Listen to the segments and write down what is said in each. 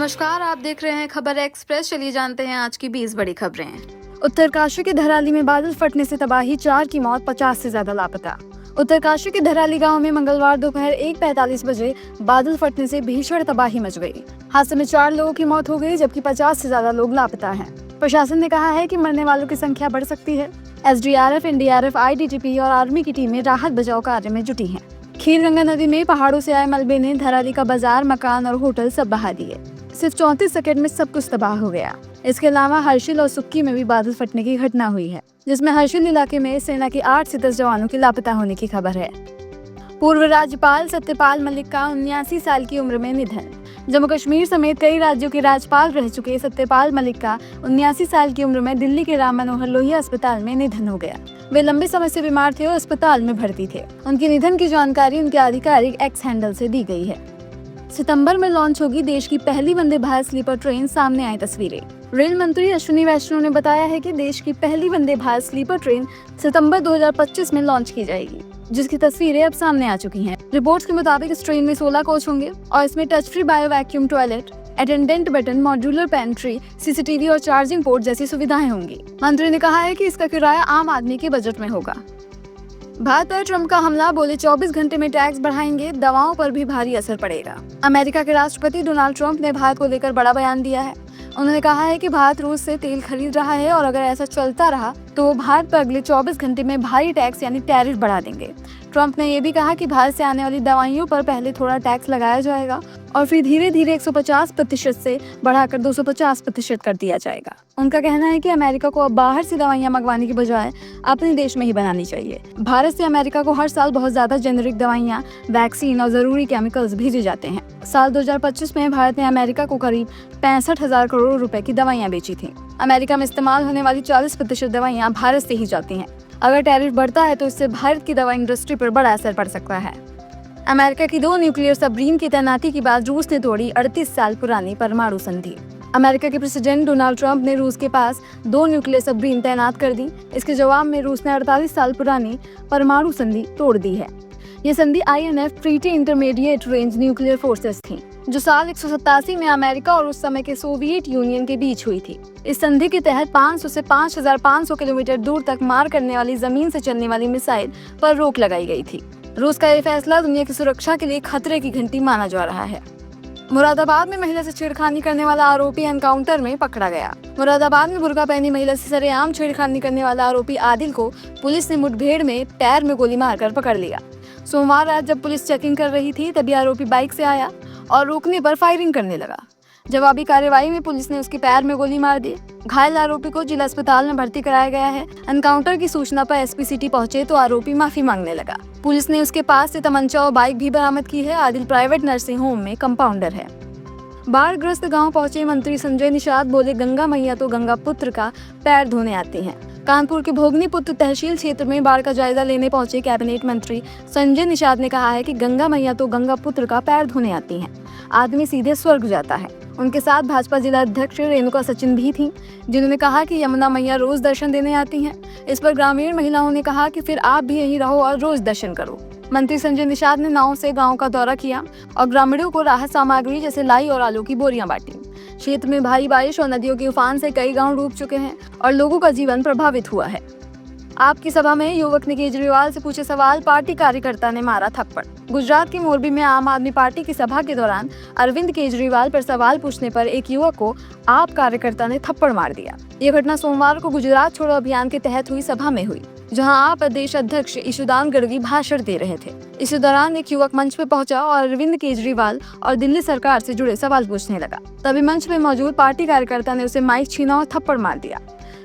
नमस्कार, आप देख रहे हैं खबर एक्सप्रेस। चलिए जानते हैं आज की 20 बड़ी खबरें। उत्तरकाशी के धराली में बादल फटने से तबाही, 4 की मौत, 50 से ज्यादा लापता। उत्तरकाशी के धराली गांव में मंगलवार दोपहर 1:45 बजे बादल फटने से भीषण तबाही मच गई। हादसे में 4 लोगों की मौत हो गई, जबकि 50 से ज्यादा लोग लापता हैं। प्रशासन ने कहा है कि मरने वालों की संख्या बढ़ सकती है। एसडीआरएफ, एनडीआरएफ, आईटीबीपी और आर्मी की टीमें राहत बचाव कार्य में जुटी हैं। खीरगंगा नदी में पहाड़ों से आए मलबे ने धराली का बाजार, मकान और होटल सब बहा दिए। सिर्फ 34 सेकंड में सब कुछ तबाह हो गया। इसके अलावा हर्षिल और सुक्की में भी बादल फटने की घटना हुई है, जिसमें हर्षिल इलाके में सेना के 8 से 10 जवानों के लापता होने की खबर है। पूर्व राज्यपाल सत्यपाल मलिक का 79 साल की उम्र में निधन। जम्मू कश्मीर समेत कई राज्यों के राज्यपाल रह चुके सत्यपाल मलिक का 79 साल की उम्र में दिल्ली के राम मनोहर लोहिया अस्पताल में निधन हो गया। वे लंबे समय से बीमार थे और अस्पताल में भर्ती थे। उनके निधन की जानकारी उनके आधिकारिक एक्स हैंडल से दी गई है। सितंबर में लॉन्च होगी देश की पहली वंदे भारत स्लीपर ट्रेन, सामने आई तस्वीरें। रेल मंत्री अश्विनी वैष्णव ने बताया है कि देश की पहली वंदे भारत स्लीपर ट्रेन सितंबर 2025 में लॉन्च की जाएगी, जिसकी तस्वीरें अब सामने आ चुकी हैं। रिपोर्ट्स के मुताबिक इस ट्रेन में 16 कोच होंगे और इसमें touch free bio vacuum toilet, attendant button, modular pantry, CCTV और चार्जिंग पोर्ट जैसी सुविधाएं होंगी। मंत्री ने कहा है कि इसका किराया आम आदमी के बजट में होगा। भारत पर ट्रंप का हमला, बोले 24 घंटे में टैक्स बढ़ाएंगे, दवाओं पर भी भारी असर पड़ेगा। अमेरिका के राष्ट्रपति डोनाल्ड ट्रंप ने भारत को लेकर बड़ा बयान दिया है। उन्होंने कहा है कि भारत रूस से तेल खरीद रहा है और अगर ऐसा चलता रहा तो वो भारत पर अगले 24 घंटे में भारी टैक्स यानी टैरिफ बढ़ा देंगे। ट्रंप ने ये भी कहा कि भारत से आने वाली दवाइयों पर पहले थोड़ा टैक्स लगाया जाएगा और फिर धीरे धीरे 150% से बढ़ाकर 250% कर दिया जाएगा। उनका कहना है कि अमेरिका को अब बाहर से दवाइयां मंगवाने की बजाय अपने देश में ही बनानी चाहिए। भारत से अमेरिका को हर साल बहुत ज्यादा जेनेरिक दवाइयां, वैक्सीन और जरूरी केमिकल्स भेजे जाते हैं। साल 2025 में भारत ने अमेरिका को करीब 65,000 करोड़ रुपए की दवाइयां बेची थी। अमेरिका में इस्तेमाल होने वाली 40% दवाइयां भारत से ही जाती हैं। अगर टैरिफ बढ़ता है तो इससे भारत की दवा इंडस्ट्री पर बड़ा असर पड़ सकता है। अमेरिका की 2 न्यूक्लियर सबमरीन की तैनाती के बाद रूस ने तोड़ी 38 साल पुरानी परमाणु संधि। अमेरिका के प्रेसिडेंट डोनाल्ड ट्रंप ने रूस के पास 2 न्यूक्लियर सबमरीन तैनात कर दी। इसके जवाब में रूस ने 48 साल पुरानी परमाणु संधि तोड़ दी है। ये संधि INF treaty intermediate range nuclear forces थी, जो साल 187 में अमेरिका और उस समय के सोवियत यूनियन के बीच हुई थी। इस संधि के तहत 500 से 5,500 किलोमीटर दूर तक मार करने वाली जमीन से चलने वाली मिसाइल पर रोक लगाई गई थी। रूस का ये फैसला दुनिया की सुरक्षा के लिए खतरे की घंटी माना जा रहा है। मुरादाबाद में महिला से छेड़खानी करने वाला आरोपी एनकाउंटर में पकड़ा गया। मुरादाबाद में बुर्का पहनी महिला से सरेआम छेड़खानी करने वाला आरोपी आदिल को पुलिस ने मुठभेड़ में पैर में गोली मारकर पकड़ लिया। सोमवार रात जब पुलिस चेकिंग कर रही थी तभी आरोपी बाइक से आया और रोकने पर फायरिंग करने लगा। जवाबी कार्रवाई में पुलिस ने उसके पैर में गोली मार दी। घायल आरोपी को जिला अस्पताल में भर्ती कराया गया है। एनकाउंटर की सूचना पर एसपी सिटी पहुंचे तो आरोपी माफी मांगने लगा। पुलिस ने उसके पास से तमंचा और बाइक भी बरामद की है। आदिल प्राइवेट नर्सिंग होम में कंपाउंडर है। बाढ़ग्रस्त गांव पहुंचे मंत्री संजय निषाद, बोले गंगा मैया तो गंगा पुत्र का पैर धोने आते हैं। कानपुर के भोगनीपुत्र तहसील क्षेत्र में बाढ़ का जायजा लेने पहुंचे कैबिनेट मंत्री संजय निषाद ने कहा है कि गंगा मैया तो गंगा पुत्र का पैर धोने आती हैं। आदमी सीधे स्वर्ग जाता है। उनके साथ भाजपा जिला अध्यक्ष रेणुका सचिन भी थीं, जिन्होंने कहा कि यमुना मैया रोज दर्शन देने आती हैं। इस पर ग्रामीण महिलाओं ने कहा कि फिर आप भी यहीं रहो और रोज दर्शन करो। मंत्री संजय निषाद ने नाव से गांव का दौरा किया और ग्रामीणों को राहत सामग्री जैसे लाई और आलू की बोरियां बांटी। क्षेत्र में भारी बारिश और नदियों के उफान से कई गांव डूब चुके हैं और लोगों का जीवन प्रभावित हुआ है। आपकी सभा में युवक ने केजरीवाल से पूछे सवाल, पार्टी कार्यकर्ता ने मारा थप्पड़। गुजरात के मोरबी में आम आदमी पार्टी की सभा के दौरान अरविंद केजरीवाल पर सवाल पूछने पर एक युवक को आप कार्यकर्ता ने थप्पड़ मार दिया। ये घटना सोमवार को गुजरात छोड़ो अभियान के तहत हुई सभा में हुई, जहां आप प्रदेश अध्यक्ष ईशुदान गढ़वी भाषण दे रहे थे। इस दौरान एक युवक मंच पे पहुंचा और अरविंद केजरीवाल और दिल्ली सरकार से जुड़े सवाल पूछने लगा। तभी मंच पे मौजूद पार्टी कार्यकर्ता ने उसे माइक छीना और थप्पड़ मार दिया।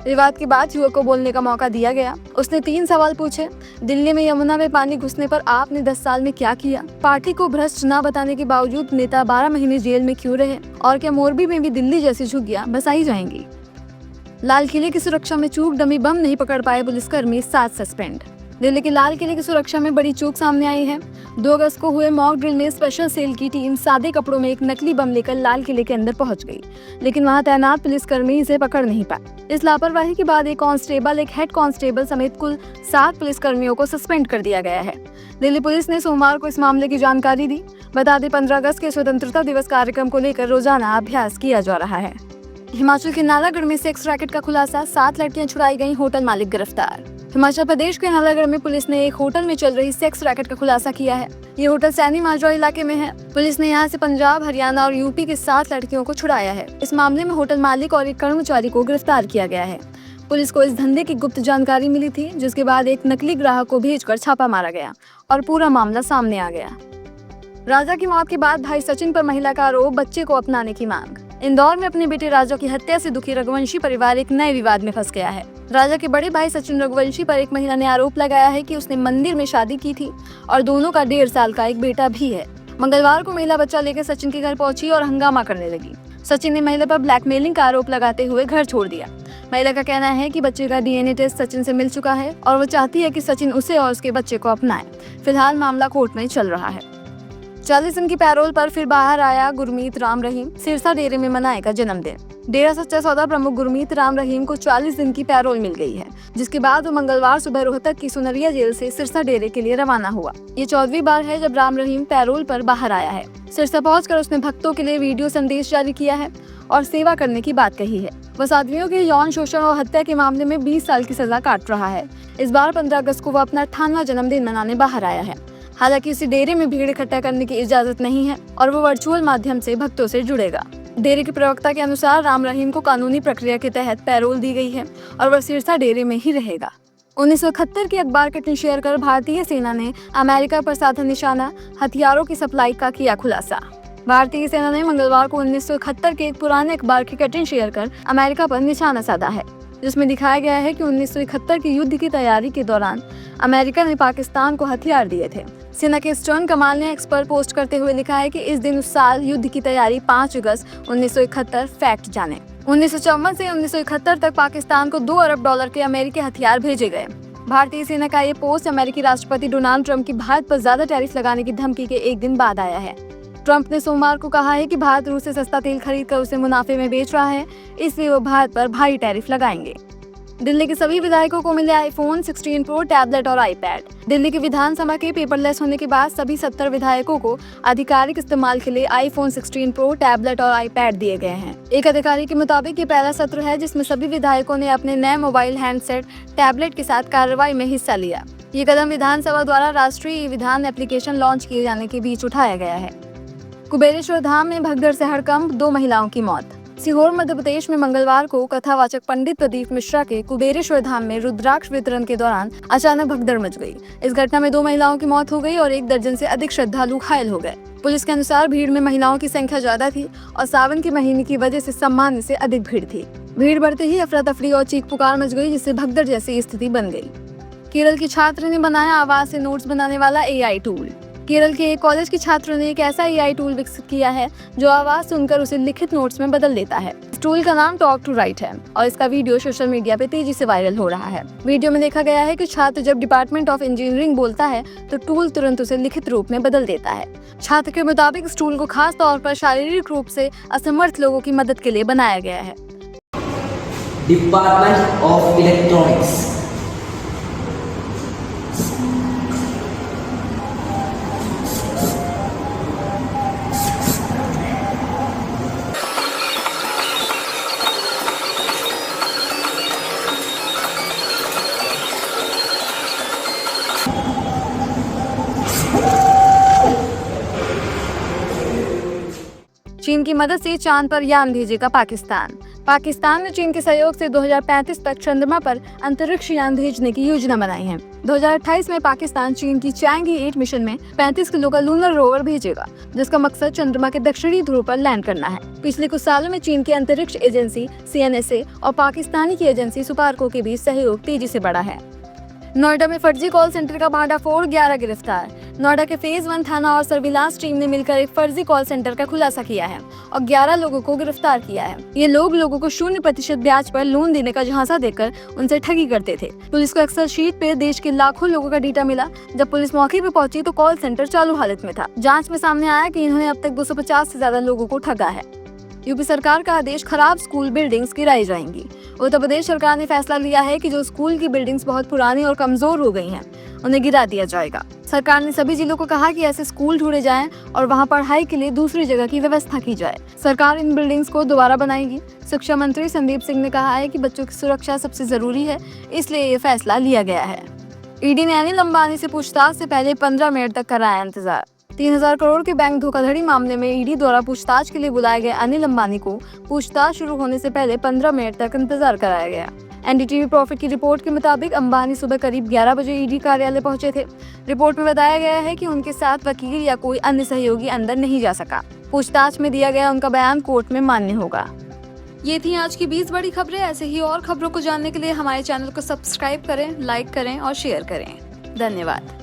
विवाद के बाद युवक को बोलने का मौका दिया गया। उसने 3 सवाल पूछे। दिल्ली में यमुना में पानी घुसने पर आपने 10 साल में क्या किया? पार्टी को भ्रष्ट न बताने के बावजूद नेता 12 महीने जेल में क्यों रहे? और क्या मोरबी में भी दिल्ली जैसी झुग्गियां बसाई जाएंगी? लाल किले की सुरक्षा में चूक, डमी बम नहीं पकड़ पाए पुलिसकर्मी, 7 सस्पेंड। दिल्ली के लाल किले की सुरक्षा में बड़ी चूक सामने आई है। 2 अगस्त को हुए मॉक ड्रिल में स्पेशल सेल की टीम सादे कपड़ों में एक नकली बम लेकर लाल किले के अंदर पहुंच गई, लेकिन वहां तैनात पुलिसकर्मी इसे पकड़ नहीं पाए। इस लापरवाही के बाद एक कांस्टेबल, एक हेड कांस्टेबल समेत कुल 7 पुलिसकर्मियों को सस्पेंड कर दिया गया है। दिल्ली पुलिस ने सोमवार को इस मामले की जानकारी दी। बता दें, 15 अगस्त के स्वतंत्रता दिवस कार्यक्रम को लेकर रोजाना अभ्यास किया जा रहा है। हिमाचल के नालागढ़ में सेक्स रैकेट का खुलासा, 7 लड़कियां छुड़ाई गई, होटल मालिक गिरफ्तार। हिमाचल प्रदेश के नालागढ़ में पुलिस ने एक होटल में चल रही सेक्स रैकेट का खुलासा किया है। ये होटल सैनी माजरा इलाके में है। पुलिस ने यहाँ से पंजाब, हरियाणा और यूपी के 7 लड़कियों को छुड़ाया है। इस मामले में होटल मालिक और एक कर्मचारी को गिरफ्तार किया गया है। पुलिस को इस धंधे की गुप्त जानकारी मिली थी, जिसके बाद एक नकली ग्राहक को भेजकर छापा मारा गया और पूरा मामला सामने आ गया। राजा की मौत के बाद भाई सचिन पर महिला का आरोप, बच्चे को अपनाने की मांग। इंदौर में अपने बेटे राजा की हत्या से दुखी रघुवंशी परिवार एक नए विवाद में फंस गया है। राजा के बड़े भाई सचिन रघुवंशी पर एक महिला ने आरोप लगाया है कि उसने मंदिर में शादी की थी और दोनों का 1.5 साल का एक बेटा भी है। मंगलवार को महिला बच्चा लेकर सचिन के घर पहुंची और हंगामा करने लगी। सचिन ने महिला पर ब्लैकमेलिंग का आरोप लगाते हुए घर छोड़ दिया। महिला का कहना है कि बच्चे का DNA टेस्ट सचिन से मिल चुका है और वो चाहती है कि सचिन उसे और उसके बच्चे को अपनाए। फिलहाल मामला कोर्ट में चल रहा है। 40 दिन की पैरोल पर फिर बाहर आया गुरमीत राम रहीम, सिरसा डेरे में मनाएगा जन्मदिन। डेरा सच्चा सौदा प्रमुख गुरमीत राम रहीम को 40 दिन की पैरोल मिल गई है, जिसके बाद वो मंगलवार सुबह रोहतक की सुनरिया जेल से सिरसा डेरे के लिए रवाना हुआ। ये 14वीं बार है जब राम रहीम पैरोल पर बाहर आया है। सिरसा पहुंचकर उसने भक्तों के लिए वीडियो संदेश जारी किया है और सेवा करने की बात कही है। वह साध्वियों के यौन शोषण और हत्या के मामले में 20 साल की सजा काट रहा है। इस बार 15 अगस्त को वो अपना 98वां जन्मदिन मनाने बाहर आया है। हालांकि इसी डेरे में भीड़ इकट्ठा करने की इजाजत नहीं है और वो वर्चुअल माध्यम से भक्तों से जुड़ेगा। डेरे के प्रवक्ता के अनुसार राम रहीम को कानूनी प्रक्रिया के तहत पैरोल दी गई है और वह सिरसा डेरे में ही रहेगा। 1971 की अखबार कटिंग शेयर कर भारतीय सेना ने अमेरिका पर साधा निशाना, हथियारों की सप्लाई का किया खुलासा। भारतीय सेना ने मंगलवार को 1971 के एक पुराने अखबार की कटिंग शेयर कर अमेरिका पर निशाना साधा है, जिसमें दिखाया गया है कि 1971 के युद्ध की तैयारी के दौरान अमेरिका ने पाकिस्तान को हथियार दिए थे। सेना के स्टर्न कमाल ने एक्स पर पोस्ट करते हुए लिखा है कि इस दिन उस साल युद्ध की तैयारी 5 अगस्त 1971 फैक्ट जाने। 1954 से 1971 तक पाकिस्तान को $2 अरब के अमेरिकी हथियार भेजे गए। भारतीय सेना का ये पोस्ट अमेरिकी राष्ट्रपति डोनाल्ड ट्रंप की भारत पर ज्यादा टैरिफ लगाने की धमकी के एक दिन बाद आया है। ट्रंप ने सोमवार को कहा है कि भारत रूस से सस्ता तेल खरीदकर उसे मुनाफे में बेच रहा है, इसलिए वो भारत पर भारी टैरिफ लगाएंगे। दिल्ली के सभी विधायकों को मिले आईफोन 16 प्रो, टैबलेट और आईपैड। दिल्ली के विधानसभा के पेपरलेस होने के बाद सभी 70 विधायकों को आधिकारिक इस्तेमाल के लिए आईफोन 16 प्रो, टैबलेट और आईपैड दिए गए हैं। एक अधिकारी के मुताबिक ये पहला सत्र है जिसमें सभी विधायकों ने अपने नए मोबाइल हैंडसेट, टैबलेट के साथ कार्रवाई में हिस्सा लिया। ये कदम विधानसभा द्वारा राष्ट्रीय विधान एप्लीकेशन लॉन्च किए जाने के बीच उठाया गया है। कुबेरेश्वर धाम में भगदड़ से हड़कंप, 2 महिलाओं की मौत। सीहोर मध्य प्रदेश में मंगलवार को कथावाचक पंडित प्रदीप मिश्रा के कुबेरेश्वर धाम में रुद्राक्ष वितरण के दौरान अचानक भगदड़ मच गई। इस घटना में 2 महिलाओं की मौत हो गई और 1 दर्जन से अधिक श्रद्धालु घायल हो गए। पुलिस के अनुसार भीड़ में महिलाओं की संख्या ज्यादा थी और सावन के महीने की वजह से सामान्य से अधिक भीड़ थी। भीड़ बढ़ते ही अफरा तफरी और चीख पुकार मच गई, जिससे भगदड़ जैसी स्थिति बन गई। केरल की छात्र ने बनाया आवाज से नोट्स बनाने वाला AI टूल। केरल के एक कॉलेज के छात्रों ने एक ऐसा AI टूल विकसित किया है जो आवाज सुनकर उसे लिखित नोट्स में बदल देता है। इस टूल का नाम टॉक टू राइट है और इसका वीडियो सोशल मीडिया पे तेजी से वायरल हो रहा है। वीडियो में देखा गया है कि छात्र जब डिपार्टमेंट ऑफ इंजीनियरिंग बोलता है तो टूल तुरंत उसे लिखित रूप में बदल देता है। छात्र के मुताबिक इस टूल को खास तौर पर शारीरिक रूप से असमर्थ लोगों की मदद के लिए बनाया गया है। डिपार्टमेंट ऑफ इलेक्ट्रॉनिक्स चीन की मदद से चांद पर यान भेजेगा पाकिस्तान। पाकिस्तान ने चीन के सहयोग से 2035 तक चंद्रमा पर अंतरिक्ष यान भेजने की योजना बनाई है। 2028 में पाकिस्तान चीन की चैंगी 8 मिशन में 35 किलो का लूनर रोवर भेजेगा, जिसका मकसद चंद्रमा के दक्षिणी ध्रुव पर लैंड करना है। पिछले कुछ सालों में चीन की अंतरिक्ष एजेंसी CNSA और पाकिस्तानी की एजेंसी सुपार्को के बीच सहयोग तेजी से बढ़ा है। नोएडा में फर्जी कॉल सेंटर का भांडाफोड़, 11 गिरफ्तार। नोएडा के फेज 1 थाना और सर्विलांस टीम ने मिलकर एक फर्जी कॉल सेंटर का खुलासा किया है और 11 लोगों को गिरफ्तार किया है। ये लोगों को 0% ब्याज पर लोन देने का झांसा देकर उनसे ठगी करते थे। पुलिस को एक्सेल शीट पे देश के लाखों लोगों का डेटा मिला। जब पुलिस मौके पे पहुंची तो कॉल सेंटर चालू हालत में था। जांच में सामने आया कि इन्होंने अब तक 250 से ज्यादा लोगों को ठगा है। यूपी सरकार का आदेश, खराब स्कूल बिल्डिंग्स गिराई जाएंगी। उत्तर प्रदेश सरकार ने फैसला लिया है कि जो स्कूल की बिल्डिंग्स बहुत पुरानी और कमजोर हो गई हैं, उन्हें गिरा दिया जाएगा। सरकार ने सभी जिलों को कहा कि ऐसे स्कूल ढूंढे जाएं और वहां पढ़ाई के लिए दूसरी जगह की व्यवस्था की जाए। सरकार इन बिल्डिंग्स को दोबारा बनाएगी। शिक्षा मंत्री संदीप सिंह ने कहा है कि बच्चों की सुरक्षा सबसे जरूरी है, इसलिए ये फैसला लिया गया है। ईडी ने अनिल अंबानी से पूछताछ से पहले 15 मिनट तक कराया इंतजार। 3000 करोड़ के बैंक धोखाधड़ी मामले में ईडी द्वारा पूछताछ के लिए बुलाए गए अनिल अंबानी को पूछताछ शुरू होने से पहले 15 मिनट तक इंतजार कराया गया। एनडीटीवी प्रॉफिट की रिपोर्ट के मुताबिक अंबानी सुबह करीब 11 बजे ईडी कार्यालय पहुंचे थे। रिपोर्ट में बताया गया है कि उनके साथ वकील या कोई अन्य सहयोगी अंदर नहीं जा सका। पूछताछ में दिया गया उनका बयान कोर्ट में मान्य होगा। ये थी आज की 20 बड़ी खबरें। ऐसे ही और खबरों को जानने के लिए हमारे चैनल को सब्सक्राइब करें, लाइक करें और शेयर करें। धन्यवाद।